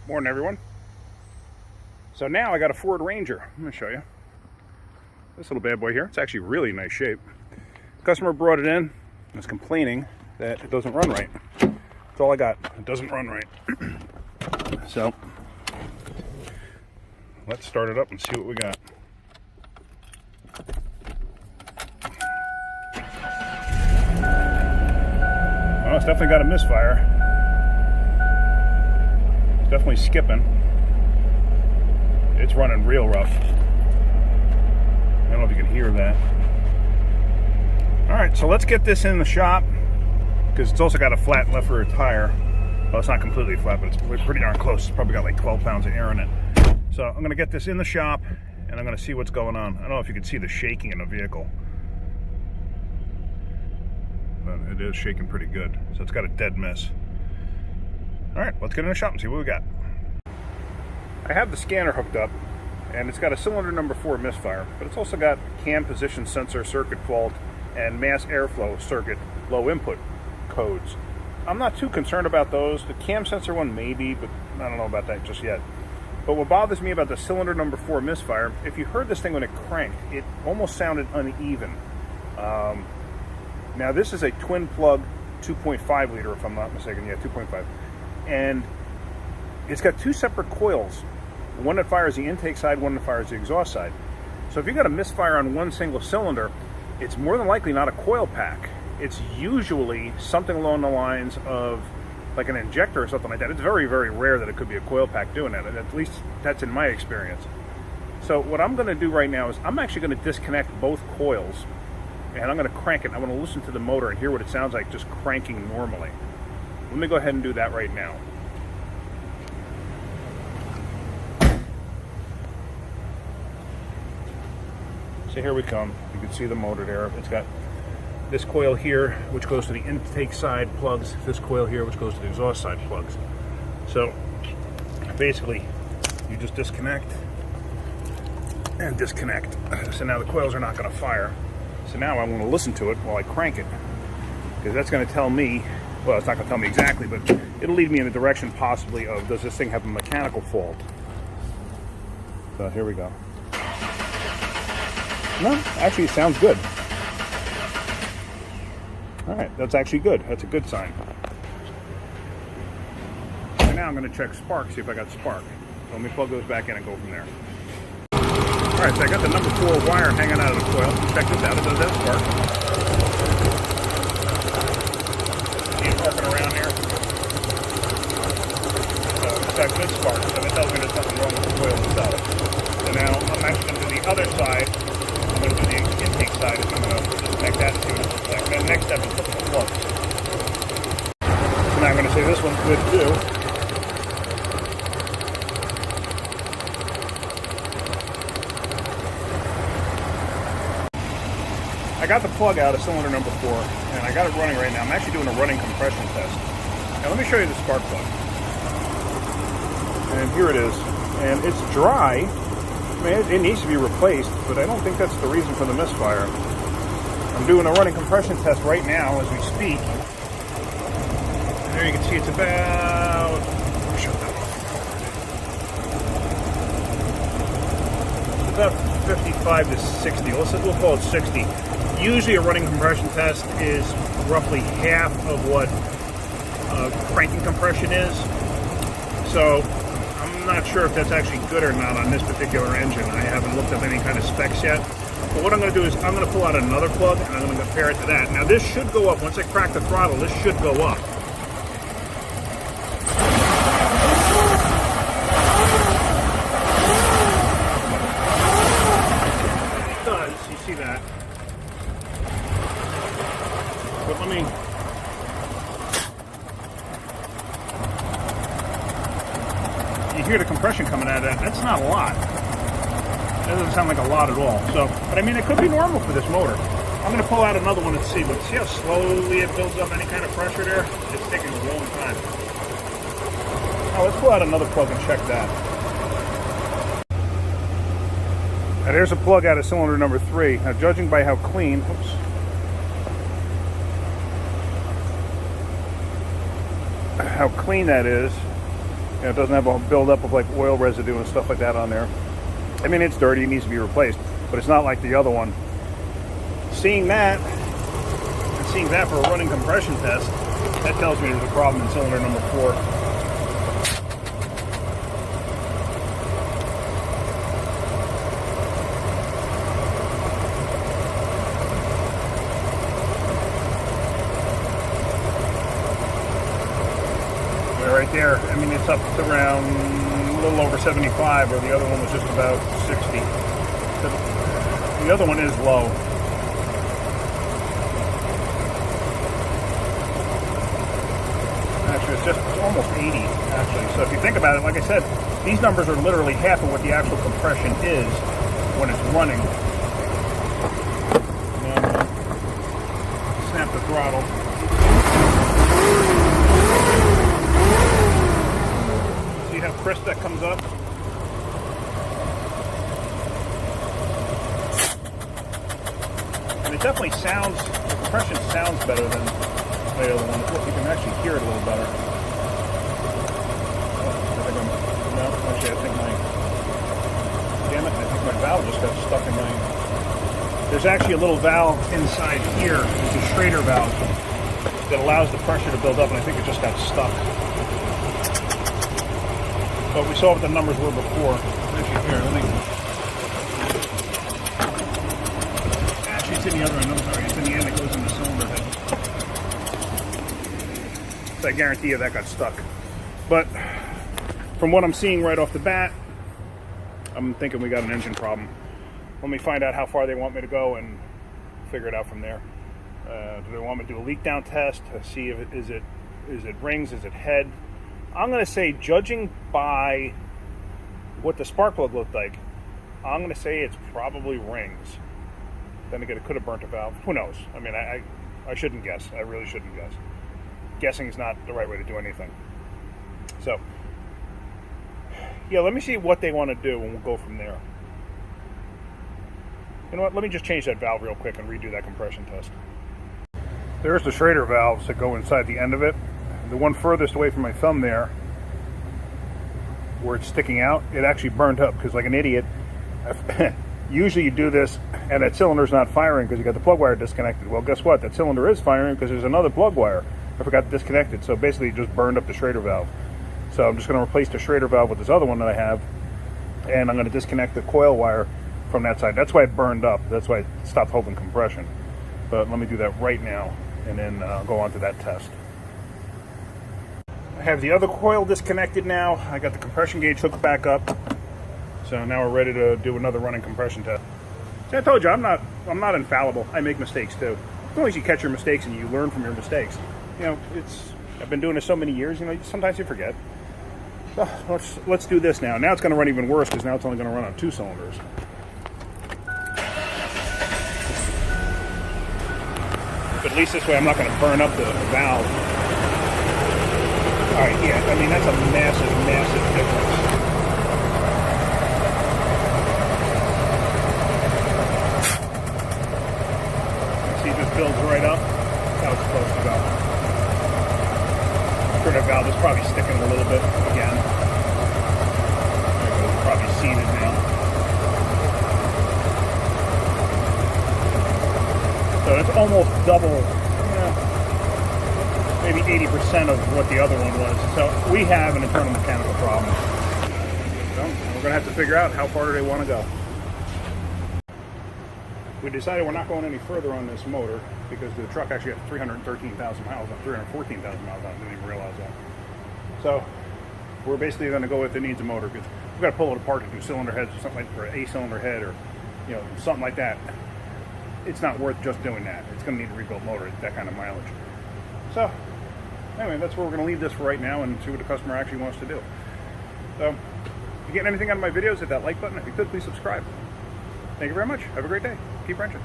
Morning, everyone. So now I got a Ford Ranger. I'm going to show you this little bad boy here. It's actually really nice shape. Customer brought it in and is complaining that it doesn't run right. That's all I got. It doesn't run right. So let's start it up and see what we got. Oh, it's definitely got a misfire. It's definitely skipping. It's running real rough. I don't know if you can hear that. Alright, so let's get this in the shop, because it's also got a flat left rear tire. Well, it's not completely flat, but it's pretty darn close. It's probably got like 12 pounds of air in it. So I'm going to get this in the shop, and I'm going to see what's going on. I don't know if you can see the shaking in the vehicle, but it is shaking pretty good. So it's got a dead miss. Alright, let's get in the shop and see what we got. I have the scanner hooked up, and it's got a cylinder number 4 misfire, but it's also got cam position sensor circuit fault and mass airflow circuit low input codes. I'm not too concerned about those. The cam sensor one maybe, but I don't know about that just yet. But what bothers me about the cylinder number 4 misfire, if you heard this thing when it cranked, it almost sounded uneven. Now this is a twin plug 2.5 liter, if I'm not mistaken. Yeah, 2.5. And it's got two separate coils. One that fires the intake side, one that fires the exhaust side. So if you got a misfire on one single cylinder, it's more than likely not a coil pack. It's usually something along the lines of like an injector or something like that. It's very, very rare that it could be a coil pack doing that. At least that's in my experience. So what I'm going to do right now is I'm actually going to disconnect both coils, and I'm going to crank it. I'm going to listen to the motor and hear what it sounds like just cranking normally. Let me go ahead and do that right now. So here we come. You can see the motor there. It's got this coil here, which goes to the intake side plugs. This coil here, which goes to the exhaust side plugs. So basically, you just disconnect and disconnect. So now the coils are not going to fire. So now I want to listen to it while I crank it, because that's going to tell me, well, it's not going to tell me exactly, but it'll lead me in the direction possibly of, does this thing have a mechanical fault? So here we go. No, actually it sounds good. Alright, that's actually good. That's a good sign. And now I'm going to check spark, see if I got spark. So let me plug those back in and go from there. Alright, so I got the number 4 wire hanging out of the coil. Check this out, it does have spark. See it working around here? So it's got good spark, so that tells me there's something wrong with the coil itself. So now I'm actually going to do the other side. I'm going to do the intake side, and I'm going to disconnect that and see what it looks like. Then next step is put the plugs. So now I'm going to say this one's good too. I got the plug out of cylinder number 4, and I got it running right now. I'm actually doing a running compression test. Now let me show you the spark plug. And here it is. And it's dry. I mean, it needs to be replaced, but I don't think that's the reason for the misfire. I'm doing a running compression test right now as we speak. And there you can see it's about... Shut that off. It's about 55 to 60. We'll call it 60. Usually a running compression test is roughly half of what cranking compression is. So I'm not sure if that's actually good or not on this particular engine. I haven't looked up any kind of specs yet. But what I'm going to do is I'm going to pull out another plug and I'm going to compare it to that. Now this should go up. Once I crack the throttle, this should go up. It does. You see that. But let me... You hear the compression coming out of that. That's not a lot. That doesn't sound like a lot at all. So, but I mean, it could be normal for this motor. I'm going to pull out another one and see. But see how slowly it builds up any kind of pressure there? It's taking a long time. Now let's pull out another plug and check that. Now there's a plug out of cylinder number 3. Now judging by how clean, how clean that is, You know, it doesn't have a buildup of like oil residue and stuff like that on there. I mean, it's dirty, it needs to be replaced, but it's not like the other one. Seeing that, and seeing that for a running compression test, that tells me there's a problem in cylinder number 4. Right there, I mean, it's up to around a little over 75, where the other one was just about 60. The other one is low. Actually, it's almost 80, actually. So if you think about it, like I said, these numbers are literally half of what the actual compression is when it's running. Now I'm going to snap the throttle. How crisp that comes up. And it definitely sounds, the compression sounds better than the other one. You can actually hear it a little better. I think my valve just got stuck in my, there's actually a little valve inside here, it's a Schrader valve, that allows the pressure to build up, and I think it just got stuck. But we saw what the numbers were before. Actually, here, actually, it's in the other end. I'm sorry. It's in the end that goes in the cylinder head. So I guarantee you that got stuck. But from what I'm seeing right off the bat, I'm thinking we got an engine problem. Let me find out how far they want me to go and figure it out from there. Do they want me to do a leak down test to see if is it rings, is it head? I'm going to say, judging by what the spark plug looked like, I'm going to say it's probably rings. Then again, it could have burnt a valve. Who knows? I mean, I shouldn't guess. I really shouldn't guess. Guessing is not the right way to do anything. So, yeah, let me see what they want to do, and we'll go from there. You know what? Let me just change that valve real quick and redo that compression test. There's the Schrader valves that go inside the end of it. The one furthest away from my thumb there, where it's sticking out, it actually burned up because, like an idiot, usually you do this and that cylinder's not firing because you got the plug wire disconnected. Well, guess what? That cylinder is firing because there's another plug wire. I forgot to disconnect it, so basically it just burned up the Schrader valve. So I'm just going to replace the Schrader valve with this other one that I have, and I'm going to disconnect the coil wire from that side. That's why it burned up. That's why it stopped holding compression. But let me do that right now, and then go on to that test. I have the other coil disconnected now. I got the compression gauge hooked back up. So now we're ready to do another running compression test. See, I told you, I'm not infallible. I make mistakes too. As long as you catch your mistakes and you learn from your mistakes. You know, I've been doing this so many years, you know, sometimes you forget. So let's do this now. Now it's going to run even worse because now it's only going to run on 2 cylinders. But at least this way I'm not going to burn up the valve. Alright, yeah, I mean, that's a massive, massive difference. See, it just builds right up. That's how it's supposed to go. Schrader valve is probably sticking a little bit again. There it goes, probably seated now. So it's almost double, maybe 80% of what the other one was. So we have an internal mechanical problem. So we're going to have to figure out how far do they want to go. We decided we're not going any further on this motor because the truck actually has 313,000 miles on 314,000 miles on it. I didn't even realize that. So we're basically going to go with it needs a motor because we've got to pull it apart to do cylinder heads or something like, or a cylinder head or something like that. It's not worth just doing that. It's going to need a rebuilt motor at that kind of mileage. So anyway, that's where we're going to leave this for right now and see what the customer actually wants to do. So if you're getting anything out of my videos, hit that like button. If you could, please subscribe. Thank you very much. Have a great day. Keep wrenching.